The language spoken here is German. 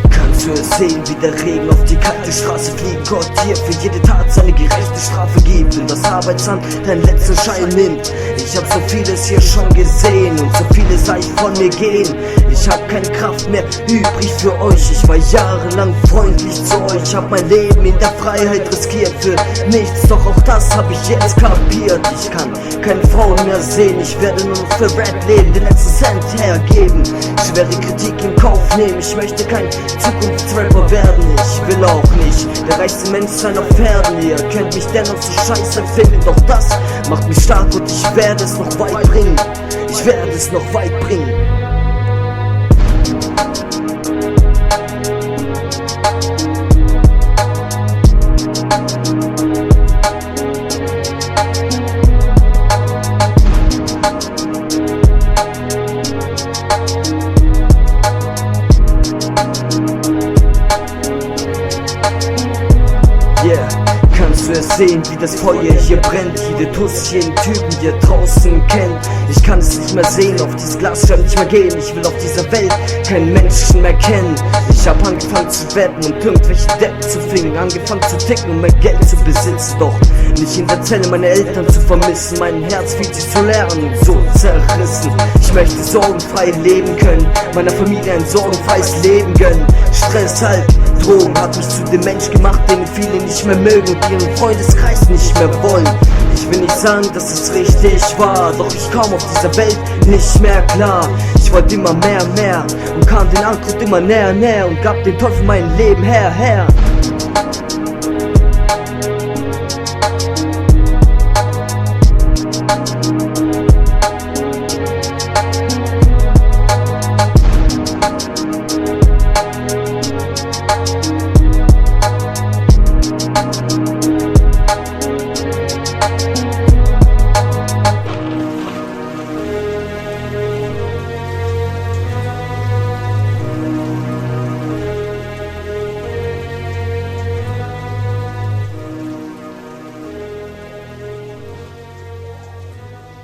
Kannst du es sehen, wie der Regen auf die kalte Straße fliegt? Gott dir für jede Tat seine gerechte Strafe gibt und das Arbeitsamt deinen letzten Schein nimmt. Ich hab so vieles hier schon gesehen und so vieles sah ich von mir gehen. Ich hab keine Kraft mehr übrig für euch. Ich war jahrelang freundlich zu euch, hab mein Leben in der Freiheit riskiert für nichts, doch auch das hab ich jetzt kapiert. Ich kann keine Frauen mehr sehen, ich werde nur noch für Rap leben, den letzten Cent hergeben, schwere Kritik in Kauf nehmen. Ich möchte kein Zukunftsrapper werden, ich will auch nicht der reichste Mensch sein auf Erden. Ihr könnt mich dennoch so scheiße finden, doch das macht mich stark und ich werde es noch weit bringen. Ich werde es noch weit bringen. Yeah, kannst du es sehen, wie das Feuer hier brennt? Jede Tuss, jeden Typen hier draußen kennt. Ich kann es nicht mehr sehen, auf dieses Glasscheiben nicht mehr gehen. Ich will auf dieser Welt keinen Menschen mehr kennen. Ich hab angefangen zu wetten und irgendwelche Deppen zu fingen. Angefangen zu ticken, um mehr Geld zu besitzen. Doch nicht in der Zelle meine Eltern zu vermissen. Mein Herz fühlt sich so leer und so zerrissen. Ich möchte sorgenfrei leben können, meiner Familie ein sorgenfreies Leben gönnen. Stress halt, Drogen hat mich zu dem Mensch gemacht, den viele nicht mehr mögen und ihren Freundeskreis nicht mehr wollen. Ich will nicht sagen, dass es richtig war, doch ich kam auf dieser Welt nicht mehr klar. Ich wollte immer mehr und kam den Angrund immer näher und gab dem Teufel mein Leben her.